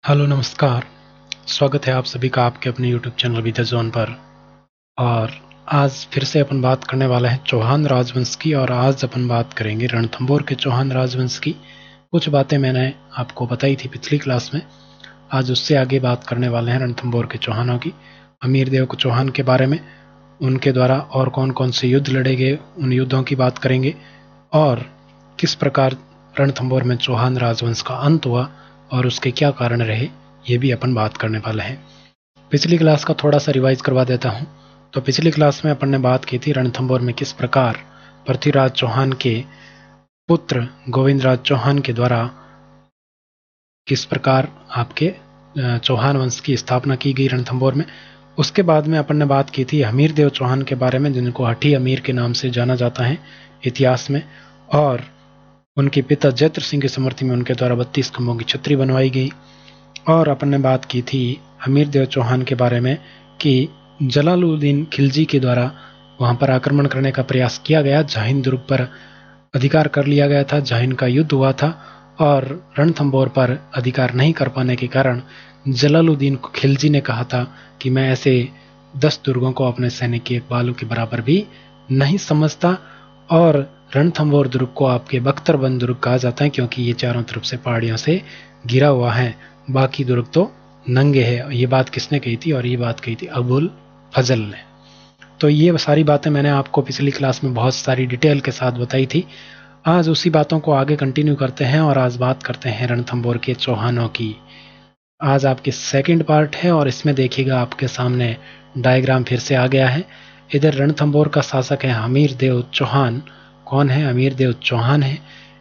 Hello नमस्कार। स्वागत है आप सभी का आपके अपने यूट्यूब चैनल विद्या जोन पर। और आज फिर से अपन बात करने वाले हैं चौहान राजवंश की। और आज अपन बात करेंगे रणथंभौर के चौहान राजवंश की। कुछ बातें मैंने आपको बताई थी पिछली क्लास में, आज उससे आगे बात करने वाले हैं रणथंभौर के चौहानों की। अमीरदेव को चौहान के बारे में, उनके द्वारा और कौन कौन से युद्ध लड़े गए उन युद्धों की बात करेंगे, और किस प्रकार रणथंभौर में चौहान राजवंश का अंत हुआ और उसके क्या कारण रहे, ये भी अपन बात करने वाले हैं। पिछली क्लास का थोड़ा सा रिवाइज करवा देता हूँ। तो पिछली क्लास में अपन ने बात की थी रणथंभौर में किस प्रकार पृथ्वीराज चौहान के पुत्र गोविंदराज चौहान के द्वारा किस प्रकार आपके चौहान वंश की स्थापना की गई रणथंभौर में। उसके बाद में अपन ने बात की थी हमीरदेव चौहान के बारे में, जिनको हठी अमीर के नाम से जाना जाता है इतिहास में। और उनके पिता जैत्र सिंह की स्मृति में उनके द्वारा 32 खंभों की छतरी बनवाई गई। और अपन ने बात की थी हमीरदेव चौहान के बारे में कि जलालुद्दीन खिलजी के द्वारा वहां पर आक्रमण करने का प्रयास किया गया, जाहिन दुर्ग पर अधिकार कर लिया गया था, जाहिन का युद्ध हुआ था और रणथंभौर पर अधिकार नहीं कर पाने के कारण जलालुद्दीन खिलजी ने कहा था कि मैं ऐसे 10 दुर्गों को अपने सैनिक के एक बालू के बराबर भी नहीं समझता। और रणथंभौर दुर्ग को आपके बख्तरबंद दुर्ग कहा जाता है, क्योंकि ये चारों तरफ से पहाड़ियों से घिरा हुआ है, बाकी दुर्ग तो नंगे है। ये बात किसने कही थी? और ये बात कही थी अबुल फजल ने। तो ये सारी बातें मैंने आपको पिछली क्लास में बहुत सारी डिटेल के साथ बताई थी। आज उसी बातों को आगे कंटिन्यू करते हैं और आज बात करते हैं रणथंभौर के चौहानों की। आज आपके सेकंड पार्ट है और इसमें देखिएगा आपके सामने डायग्राम फिर से आ गया है। इधर रणथंभौर का शासक है हमीरदेव चौहान। कौन है? हमीरदेव चौहान है।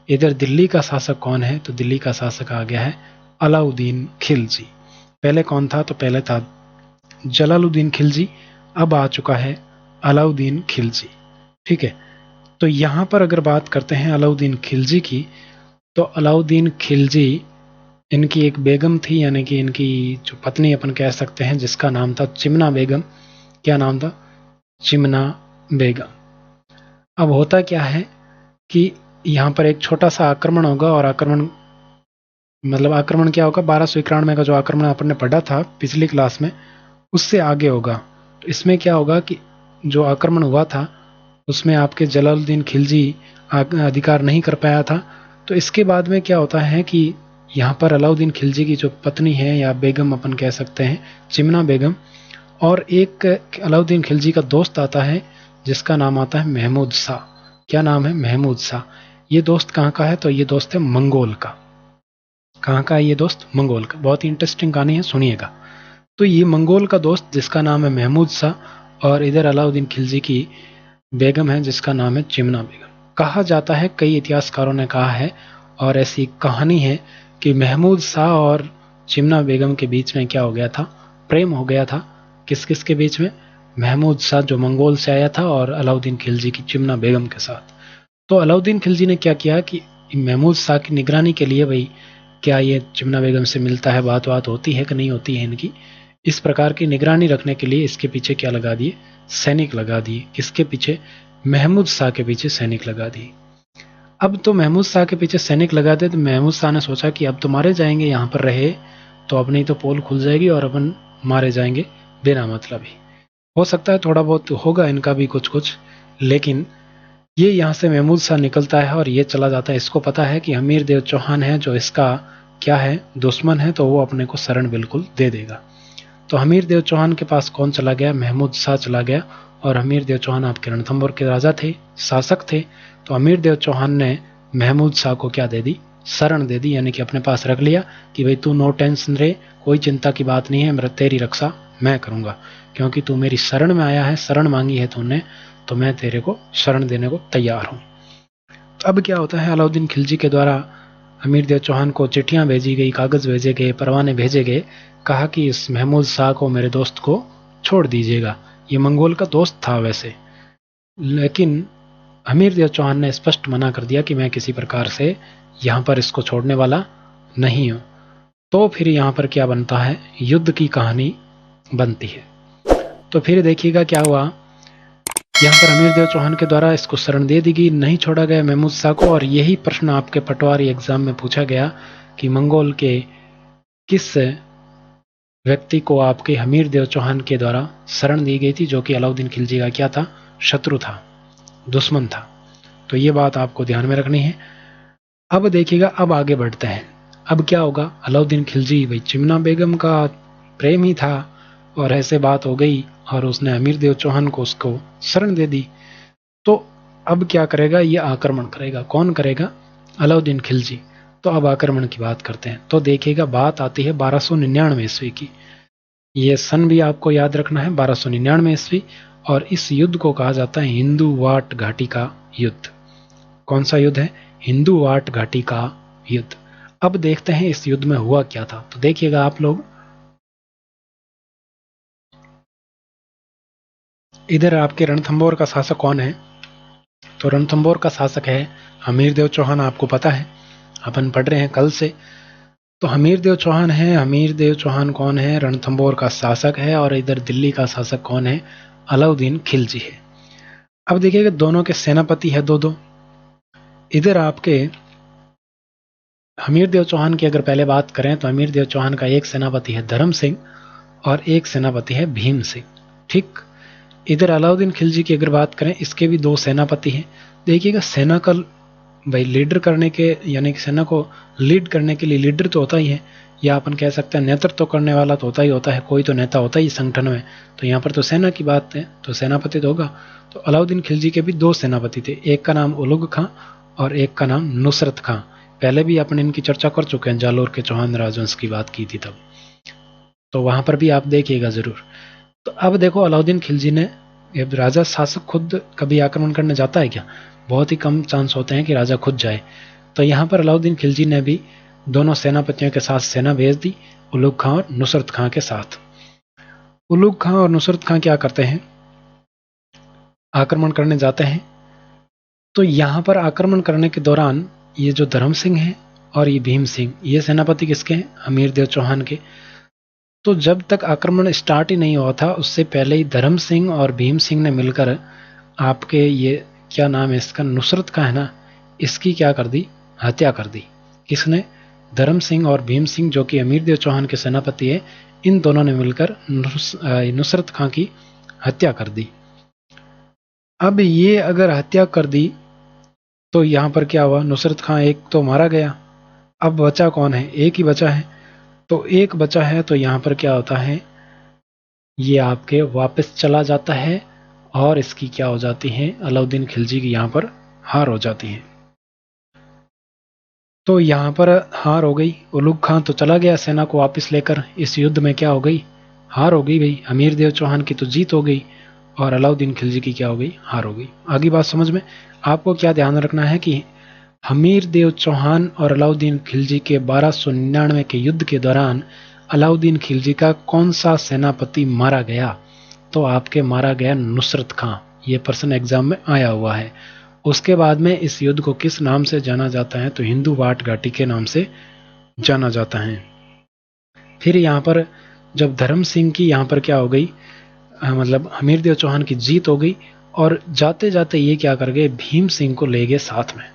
इधर दिल्ली का शासक कौन है? तो दिल्ली का शासक आ गया है अलाउद्दीन खिलजी। पहले कौन था? तो पहले था जलालुद्दीन खिलजी, अब आ चुका है अलाउद्दीन खिलजी। ठीक है, तो यहां पर अगर बात करते हैं अलाउद्दीन खिलजी की, तो अलाउद्दीन खिलजी इनकी एक बेगम थी, यानी कि इनकी जो पत्नी अपन कह सकते हैं, जिसका नाम था चिमना बेगम। क्या नाम था? चिमना बेगम। अब होता क्या है कि यहाँ पर एक छोटा सा आक्रमण होगा, और आक्रमण क्या होगा? 1291 का जो आक्रमण अपन ने पढ़ा था पिछली क्लास में, उससे आगे होगा। तो इसमें क्या होगा कि जो आक्रमण हुआ था उसमें आपके जलालुद्दीन खिलजी अधिकार नहीं कर पाया था। तो इसके बाद में क्या होता है कि यहाँ पर अलाउद्दीन खिलजी की जो पत्नी है, या बेगम अपन कह सकते हैं, चिमना बेगम, और एक अलाउद्दीन खिलजी का दोस्त आता है जिसका नाम आता है महमूद शाह। क्या नाम है? महमूद शाह। ये दोस्त कहाँ का है? तो ये दोस्त है मंगोल का। कहाँ का है ये दोस्त? मंगोल का। बहुत ही इंटरेस्टिंग कहानी है, सुनिएगा। तो ये मंगोल का दोस्त जिसका नाम है महमूद शाह, और इधर अलाउद्दीन खिलजी की बेगम है जिसका नाम है चिमना बेगम। कहा जाता है, कई इतिहासकारों ने कहा है, और ऐसी कहानी है कि महमूद शाह और चिमना बेगम के बीच में क्या हो गया था? प्रेम हो गया था। किस किस के बीच में? महमूद शाह जो मंगोल से आया था और अलाउद्दीन खिलजी की चिमना बेगम के साथ। तो अलाउद्दीन खिलजी ने क्या किया कि महमूद शाह की निगरानी के लिए, भाई क्या ये चिमना बेगम से मिलता है, बात बात होती है कि नहीं होती है इनकी, इस प्रकार की निगरानी रखने के लिए इसके पीछे क्या लगा दिए? सैनिक लगा दिए। किसके पीछे? महमूद शाह के पीछे सैनिक लगा दिए। अब तो महमूद शाह के पीछे सैनिक लगा दे, तो महमूद शाह ने सोचा कि अब तो मारे जाएंगे, यहाँ पर रहे तो अपनी तो पोल खुल जाएगी और अपन मारे जाएंगे बिना मतलब ही। हो सकता है थोड़ा बहुत होगा इनका भी कुछ कुछ, लेकिन ये यहाँ से महमूद शाह निकलता है और ये चला जाता है। इसको पता है कि हमीरदेव चौहान है जो इसका क्या है? दुश्मन है, तो वो अपने को शरण बिल्कुल दे देगा। तो हमीरदेव चौहान के पास कौन चला गया? महमूद शाह चला गया। और हमीरदेव चौहान आपके रणथंभौर के राजा थे, शासक थे। तो हमीरदेव चौहान ने महमूद शाह को क्या दे दी? शरण दे दी, यानी कि अपने पास रख लिया कि भाई तू नो टेंशन रे, कोई चिंता की बात नहीं है, तेरी रक्षा मैं करूंगा, क्योंकि तू मेरी शरण में आया है, शरण मांगी है तूने, तो मैं तेरे को शरण देने को तैयार हूं। तो अब क्या होता है? अलाउद्दीन खिलजी के द्वारा हमीरदेव चौहान को चिट्ठियां भेजी गई, कागज भेजे गए, परवाने भेजे गए, कहा कि इस महमूद शाह को, मेरे दोस्त को छोड़ दीजिएगा। ये मंगोल का दोस्त था वैसे, लेकिन हमीरदेव चौहान ने स्पष्ट मना कर दिया कि मैं किसी प्रकार से यहाँ पर इसको छोड़ने वाला नहीं हूं। तो फिर यहाँ पर क्या बनता है? युद्ध की कहानी बनती है। तो फिर देखिएगा क्या हुआ। यहाँ पर हमीरदेव चौहान के द्वारा इसको शरण दे दी गई, नहीं छोड़ा गया महमूद शाह को। और यही प्रश्न आपके पटवारी एग्जाम में पूछा गया कि मंगोल के किस व्यक्ति को आपके हमीर देव चौहान के द्वारा शरण दी गई थी, जो कि अलाउद्दीन खिलजी का क्या था, शत्रु था, दुश्मन था। तो ये बात आपको ध्यान में रखनी है। अब देखिएगा, अब आगे बढ़ते हैं। अब क्या होगा, अलाउद्दीन खिलजी भाई चिमना बेगम का प्रेम ही था और ऐसे बात हो गई और उसने अमीर देव चौहान को उसको शरण दे दी। तो अब क्या करेगा, ये आक्रमण करेगा। कौन करेगा, अलाउद्दीन खिलजी। तो अब आक्रमण की बात करते हैं। तो देखिएगा, बात आती है 1299 ईस्वी की। ये सन भी आपको याद रखना है, 1299 ईस्वी। और इस युद्ध को कहा जाता है हिंदू वाट घाटी का युद्ध। कौन सा युद्ध है, हिंदू वाट घाटी का युद्ध। अब देखते हैं इस युद्ध में हुआ क्या था। तो देखिएगा आप लोग, इधर आपके रणथंबोर का शासक कौन है, तो रणथंबोर का शासक है हमीर देव चौहान। आपको पता है, अपन पढ़ रहे हैं कल से। तो हमीर देव चौहान है। हमीर देव चौहान कौन है, रणथंबोर का शासक है। और इधर दिल्ली का शासक कौन है, अलाउद्दीन खिलजी है। अब देखिएगा, दोनों के सेनापति है दो दो। इधर आपके हमीर देव चौहान की अगर पहले बात करें तो हमीर देव चौहान का एक सेनापति है धर्म सिंह और एक सेनापति है भीम सिंह। ठीक। इधर अलाउद्दीन खिलजी की अगर बात करें, इसके भी दो सेनापति हैं। देखिएगा, सेना का भाई लीडर करने के, यानी कि सेना को लीड करने के लिए लीडर तो होता ही है, या अपन कह सकते हैं नेतृत्व तो करने वाला तो होता ही होता है, कोई तो नेता होता ही संगठन में। तो यहाँ पर तो सेना की बात है, तो सेनापति तो होगा। तो अलाउद्दीन खिलजी के भी दो सेनापति थे, एक का नाम उलुग खां और एक का नाम नुसरत खां। पहले भी अपन इनकी चर्चा कर चुके हैं, जालोर के चौहान राजवंश की बात की थी तब, तो वहां पर भी आप देखिएगा जरूर। तो अब देखो, अलाउद्दीन खिलजी ने, राजा शासक खुद कभी आक्रमण करने जाता है क्या, बहुत ही कम चांस होते हैं कि राजा खुद जाए। तो यहाँ पर अलाउद्दीन खिलजी ने भी दोनों सेनापतियों के साथ सेना भेज दी, उलुग खां और नुसरत खां के साथ। उलुग खां और नुसरत खां क्या करते हैं, आक्रमण करने जाते हैं। तो यहाँ पर आक्रमण करने के दौरान ये जो धर्म सिंह है और ये भीम सिंह, ये सेनापति किसके हैं, हमीर देव चौहान के। तो जब तक आक्रमण स्टार्ट ही नहीं हुआ था, उससे पहले ही धर्म सिंह और भीम सिंह ने मिलकर आपके, ये क्या नाम है इसका, नुसरत का है ना, इसकी क्या कर दी, हत्या कर दी। किसने, धर्म सिंह और भीम सिंह, जो कि अमीर देव चौहान के सेनापति है। इन दोनों ने मिलकर नुसरत खां की हत्या कर दी। अब ये अगर हत्या कर दी तो यहां पर क्या हुआ, नुसरत खां एक तो मारा गया, अब बचा कौन है, एक ही बचा है। तो एक बचा है, तो यहां पर क्या होता है, ये आपके वापस चला जाता है और इसकी क्या हो जाती है, अलाउद्दीन खिलजी की यहां पर हार हो जाती है। तो यहां पर हार हो गई, उलुग खां तो चला गया सेना को वापस लेकर। इस युद्ध में क्या हो गई, हार हो गई भाई। हमीर देव चौहान की तो जीत हो गई और अलाउद्दीन खिलजी की क्या हो गई, हार हो गई। आगे बात समझ में। आपको क्या ध्यान रखना है कि हमीर देव चौहान और अलाउद्दीन खिलजी के 1299 के युद्ध के दौरान अलाउद्दीन खिलजी का कौन सा सेनापति मारा गया, तो आपके मारा गया नुसरत खां। ये प्रश्न एग्जाम में आया हुआ है। उसके बाद में इस युद्ध को किस नाम से जाना जाता है, तो हिंदू वाट घाटी के नाम से जाना जाता है। फिर यहाँ पर जब धर्म सिंह की यहाँ पर क्या हो गई, मतलब हमीर देव चौहान की जीत हो गई, और जाते जाते ये क्या कर गए, भीम सिंह को ले गए साथ में।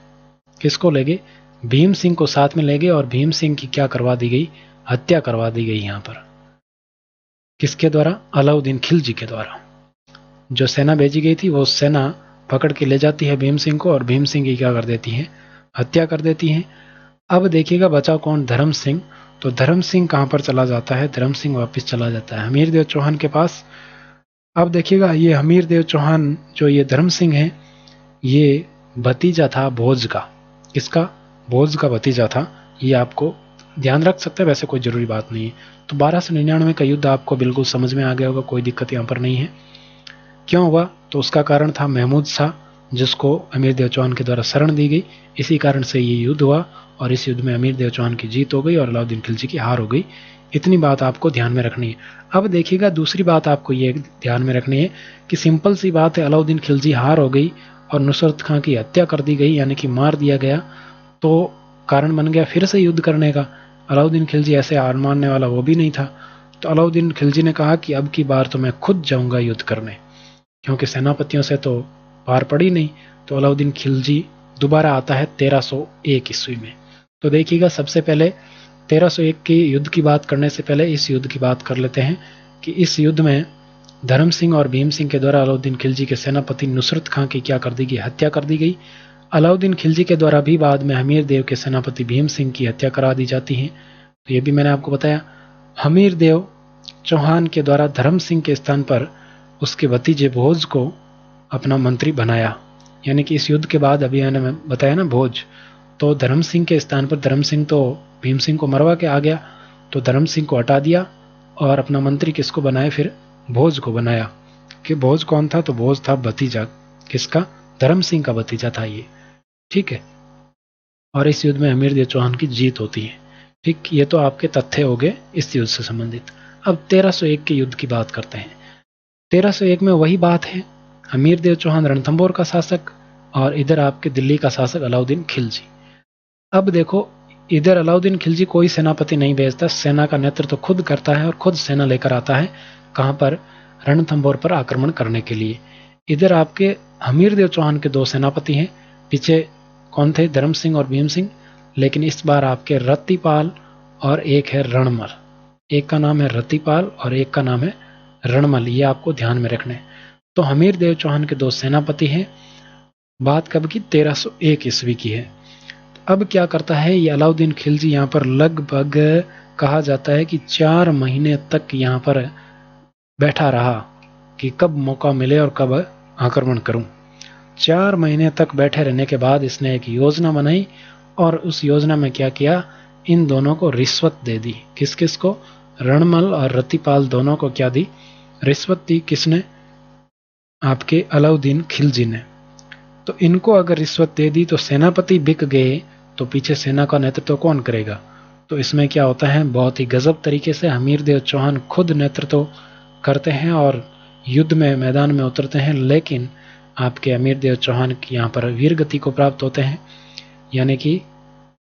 किसको ले गए, भीम सिंह को साथ में ले गए, और भीम सिंह की क्या करवा दी गई, हत्या करवा दी गई। यहां पर किसके द्वारा, अलाउद्दीन खिलजी के द्वारा। जो सेना भेजी गई थी वो सेना पकड़ के ले जाती है भीम सिंह को, और भीम सिंह की क्या कर देती है, हत्या कर देती है। अब देखिएगा बचा कौन, धर्म सिंह। तो धर्म सिंह कहां पर चला जाता है, धर्म सिंह वापिस चला जाता है हमीर देव चौहान के पास। अब देखिएगा, ये हमीर देव चौहान, जो ये धर्म सिंह है, ये भतीजा था भोज का। किसका, भोज का भतीजा था। ये आपको ध्यान रख सकते हैं, वैसे कोई जरूरी बात नहीं है। तो 1299 का युद्ध आपको बिल्कुल समझ में आ गया होगा, कोई दिक्कत यहाँ पर नहीं है। क्यों हुआ, तो उसका कारण था महमूद शाह, जिसको अमीर देव चौहान के द्वारा शरण दी गई। इसी कारण से ये युद्ध हुआ, और इस युद्ध में अमीर देव चौहान की जीत हो गई और अलाउद्दीन खिलजी की हार हो गई। इतनी बात आपको ध्यान में रखनी है। अब देखिएगा, दूसरी बात आपको ये ध्यान में रखनी है कि सिंपल सी बात है, अलाउद्दीन खिलजी हार हो गई और नुसरत खां की हत्या कर दी गई, यानी कि मार दिया गया। तो कारण बन गया फिर से युद्ध करने का। अलाउद्दीन खिलजी ऐसे हार मानने वाला वो भी नहीं था। तो अलाउद्दीन खिलजी ने कहा कि अब की बार तो मैं खुद जाऊंगा युद्ध करने, क्योंकि सेनापतियों से तो पार पड़ी नहीं। तो अलाउद्दीन खिलजी दोबारा आता है 1301 ईस्वी में। तो देखिएगा, सबसे पहले 1301 की युद्ध की बात करने से पहले इस युद्ध की बात कर लेते हैं कि इस युद्ध में धर्म सिंह और भीम सिंह के द्वारा अलाउद्दीन खिलजी के सेनापति नुसरत खां की क्या कर दी गई, हत्या कर दी गई। अलाउद्दीन खिलजी के द्वारा भी बाद में हमीर देव के सेनापति भीम सिंह की हत्या करा दी जाती है। तो ये भी मैंने आपको बताया। हमीर देव चौहान के द्वारा धर्म सिंह के स्थान पर उसके भतीजे भोज को अपना मंत्री बनाया। यानी कि इस युद्ध के बाद अभी मैंने बताया ना भोज, तो धर्म सिंह के स्थान पर धर्म सिंह तो भीम सिंह को मरवा के आ गया, तो धर्म सिंह को हटा दिया और अपना मंत्री किसको बनाया, फिर भोज को बनाया। कि भोज कौन था, तो भोज था भतीजा किसका, धर्म सिंह का भतीजा था ये। ठीक है, और इस युद्ध में हमीर देव चौहान की जीत होती है। ठीक, ये तो आपके तथ्य हो गए इस युद्ध से संबंधित। अब 1301 के युद्ध की बात करते हैं। 1301 में वही बात है, हमीर देव चौहान रणथंभौर का शासक और इधर आपके दिल्ली का शासक अलाउद्दीन खिलजी। अब देखो, इधर अलाउद्दीन खिलजी कोई सेनापति नहीं भेजता, सेना का नेतृत्व तो खुद करता है और खुद सेना लेकर आता है कहां पर, रणथंभौर पर आक्रमण करने के लिए। इधर आपके हमीर देव चौहान के दो सेनापति हैं, पीछे कौन थे, धर्म सिंह और भीम सिंह, लेकिन इस बार आपके रत्तीपाल और एक है रणमल। एक का नाम है रत्तीपाल और एक का नाम है रणमल, ये आपको ध्यान में रखना है। तो हमीर देव चौहान के दो सेनापति हैं। बात कब की, 1301 ईस्वी की है। अब क्या करता है ये अलाउद्दीन खिलजी, यहाँ पर लगभग कहा जाता है कि 4 महीने तक यहाँ पर बैठा रहा कि कब मौका मिले और कब आक्रमण करूं। 4 महीने तक बैठे रहने के बाद इसने एक योजना बनाई और उस योजना में क्या किया, इन दोनों को रिश्वत दे दी। किस किस को, रणमल और रत्तीपाल दोनों को क्या दी, रिश्वत दी। किसने, आपके अलाउद्दीन खिलजी ने। तो इनको अगर रिश्वत दे दी तो सेनापति बिक गए, तो पीछे सेना का नेतृत्व कौन करेगा। तो इसमें क्या होता है, बहुत ही गजब तरीके से हमीर देव चौहान खुद नेतृत्व करते हैं और युद्ध में मैदान में उतरते हैं, लेकिन आपके हमीर देव चौहान की यहाँ पर वीर गति को प्राप्त होते हैं। यानी कि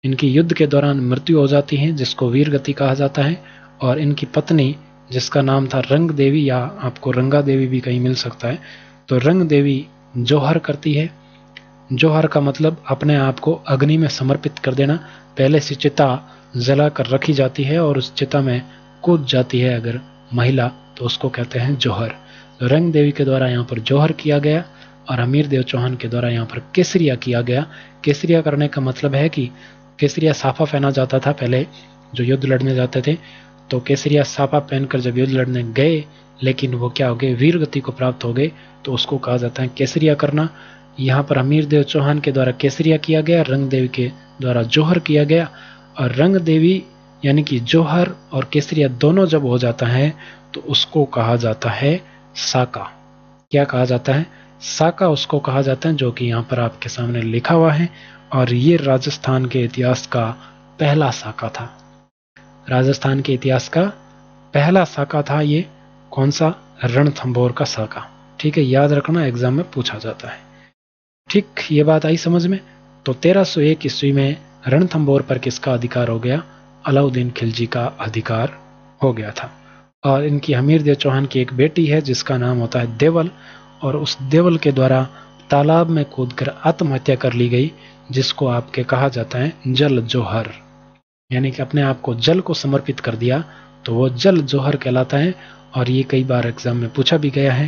इनकी युद्ध के दौरान मृत्यु हो जाती है, जिसको वीर गति कहा जाता है। और इनकी पत्नी, जिसका नाम था रंग देवी या आपको रंगा देवी भी कहीं मिल सकता है, तो रंग देवी जौहर करती है। जौहर का मतलब अपने आप को अग्नि में समर्पित कर देना। पहले से चिता जला कर रखी जाती है और उस चिता में कूद जाती है अगर महिला, तो उसको कहते हैं जौहर। तो रंग देवी के द्वारा यहाँ पर जौहर किया गया और हमीर देव चौहान के द्वारा यहाँ पर केसरिया किया गया। केसरिया करने का मतलब है कि केसरिया साफा पहना जाता था पहले, जो युद्ध लड़ने जाते थे, तो केसरिया साफा पहनकर जब युद्ध लड़ने गए, लेकिन वो क्या हो गए, वीर गति को प्राप्त हो गए, तो उसको कहा जाता है केसरिया करना। यहाँ पर हमीर देव चौहान के द्वारा केसरिया किया गया, रंग देवी के द्वारा जौहर किया गया। और रंग देवी यानी कि जौहर और केसरिया दोनों जब हो जाता है तो उसको कहा जाता है साका। क्या कहा जाता है, साका उसको कहा जाता है, जो कि यहाँ पर आपके सामने लिखा हुआ है। और ये राजस्थान के इतिहास का पहला साका था। राजस्थान के इतिहास का पहला साका था ये। कौन सा, रणथंभौर का साका। ठीक है, याद रखना, एग्जाम में पूछा जाता है। ठीक, ये बात आई समझ में। तो 1301 ईस्वी में रणथंभौर पर किसका अधिकार हो गया, अलाउद्दीन खिलजी का अधिकार हो गया था। और इनकी हमीर देव चौहान की एक बेटी है जिसका नाम होता है देवल, और उस देवल के द्वारा तालाब में कूदकर आत्महत्या कर ली गई, जिसको आपके कहा जाता है जल जौहर। यानी कि अपने आप को जल को समर्पित कर दिया, तो वो जल जौहर कहलाता है। और ये कई बार एग्जाम में पूछा भी गया है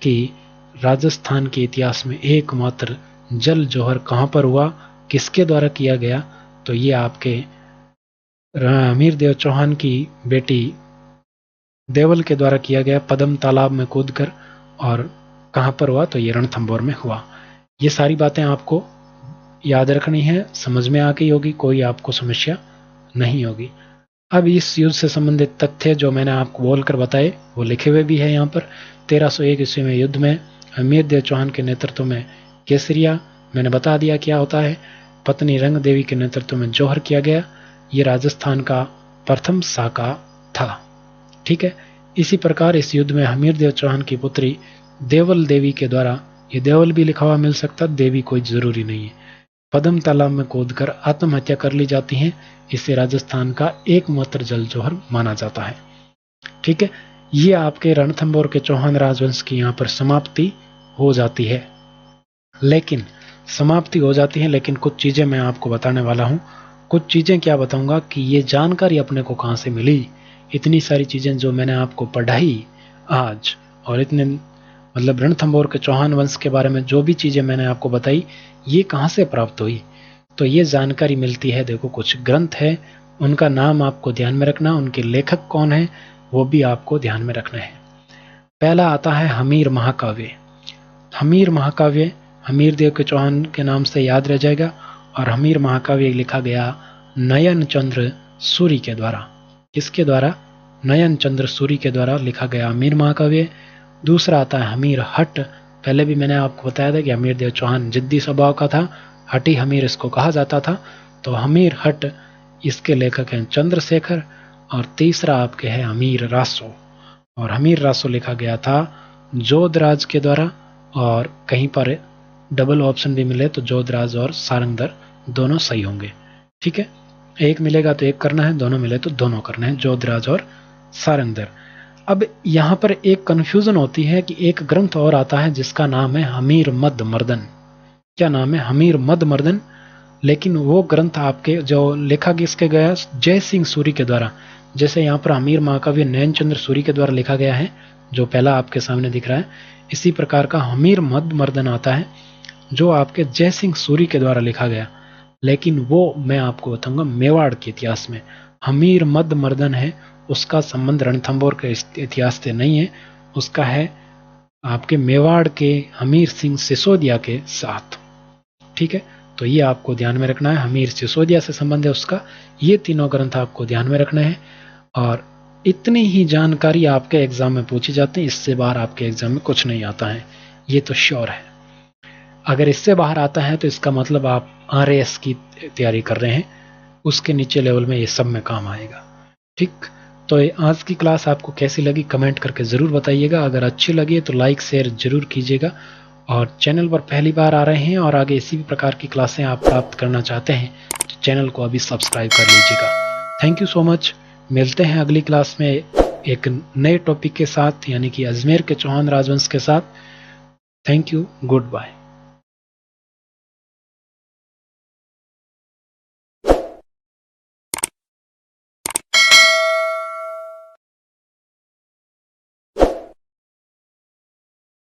कि राजस्थान के इतिहास में एकमात्र जल जौहर कहाँ पर हुआ, किसके द्वारा किया गया, तो ये आपके हमीर देव चौहान की बेटी देवल के द्वारा किया गया, पद्म तालाब में कूदकर। और कहाँ पर हुआ, तो ये रणथंभौर में हुआ। ये सारी बातें आपको याद रखनी है, समझ में आ गई होगी, कोई आपको समस्या नहीं होगी। अब इस युद्ध से संबंधित तथ्य जो मैंने आपको बोलकर बताए वो लिखे हुए भी है यहाँ पर। 1301 ईस्वी में युद्ध में हमीर देव चौहान के नेतृत्व में केसरिया, मैंने बता दिया क्या होता है, पत्नी रंग देवी के नेतृत्व में जौहर किया गया। ये राजस्थान का प्रथम साका था। ठीक है, इसी प्रकार इस युद्ध में हमीर देव चौहान की पुत्री देवल देवी के द्वारा, ये देवल भी लिखा हुआ मिल सकता, देवी कोई जरूरी नहीं है, पद्म तालाब में कूदकर आत्महत्या कर ली जाती है। इसे राजस्थान का एकमात्र जल जौहर माना जाता है। ठीक है, ये आपके रणथंभौर के चौहान राजवंश की यहाँ पर समाप्ति हो जाती है। लेकिन समाप्ति हो जाती है, लेकिन कुछ चीजें मैं आपको बताने वाला हूँ कुछ चीज़ें क्या बताऊंगा कि ये जानकारी अपने को कहाँ से मिली, इतनी सारी चीज़ें जो मैंने आपको पढ़ाई आज, और इतने मतलब रणथंभौर के चौहान वंश के बारे में जो भी चीज़ें मैंने आपको बताई, ये कहाँ से प्राप्त हुई। तो ये जानकारी मिलती है, देखो कुछ ग्रंथ है, उनका नाम आपको ध्यान में रखना, उनके लेखक कौन है वो भी आपको ध्यान में रखना है। पहला आता है हमीर महाकाव्य। हमीर महाकाव्य हमीर देव के चौहान के नाम से याद रह जाएगा, और हमीर महाकाव्य लिखा गया नयन चंद्र सूरी के द्वारा। किसके द्वारा? नयन चंद्र सूरी के द्वारा लिखा गया हमीर महाकाव्य। दूसरा आता है हमीर हट। पहले भी मैंने आपको बताया था कि हमीर देव चौहान जिद्दी स्वभाव का था, हटी हमीर इसको कहा जाता था। तो हमीर हट, इसके लेखक हैं चंद्रशेखर। और तीसरा आपके है हमीर रासो, और हमीर रासो लिखा गया था जोधराज के द्वारा। और कहीं पर डबल ऑप्शन भी मिले तो जोधराज और सारंगधर दोनों सही होंगे। ठीक है, एक मिलेगा तो एक करना है, दोनों मिले तो दोनों करना है, जोधराज और सारंगधर। अब यहाँ पर एक कंफ्यूजन होती है कि एक ग्रंथ और आता है जिसका नाम है हमीर मद मर्दन। क्या नाम है? हमीर मद मर्दन। लेकिन वो ग्रंथ आपके जो लिखा किसके गया? जय सिंह सूरी के द्वारा। जैसे यहाँ पर हमीर महाकाव्य नयन चंद्र सूरी के द्वारा लिखा गया है, जो पहला आपके सामने दिख रहा है, इसी प्रकार का हमीर मद मर्दन आता है जो आपके जय सिंह सूरी के द्वारा लिखा गया। लेकिन वो मैं आपको बताऊंगा मेवाड़ के इतिहास में। हमीर मद मर्दन है, उसका संबंध रणथंभौर के इतिहास से नहीं है, उसका है आपके मेवाड़ के हमीर सिंह सिसोदिया के साथ। ठीक है, तो ये आपको ध्यान में रखना है, हमीर सिसोदिया से संबंध है उसका। ये तीनों ग्रंथ आपको ध्यान में रखना है, और इतनी ही जानकारी आपके एग्जाम में पूछी जाती है। इससे बाहर आपके एग्जाम में कुछ नहीं आता है, ये तो श्योर है। अगर इससे बाहर आता है तो इसका मतलब आप RAS की तैयारी कर रहे हैं, उसके नीचे लेवल में ये सब में काम आएगा। ठीक, तो आज की क्लास आपको कैसी लगी कमेंट करके ज़रूर बताइएगा। अगर अच्छी लगी तो लाइक शेयर ज़रूर कीजिएगा, और चैनल पर पहली बार आ रहे हैं और आगे इसी भी प्रकार की क्लासें आप प्राप्त करना चाहते हैं तो चैनल को अभी सब्सक्राइब कर लीजिएगा। Thank you so much. मिलते हैं अगली क्लास में एक नए टॉपिक के साथ, यानी कि अजमेर के चौहान राजवंश के साथ। Thank you, good bye.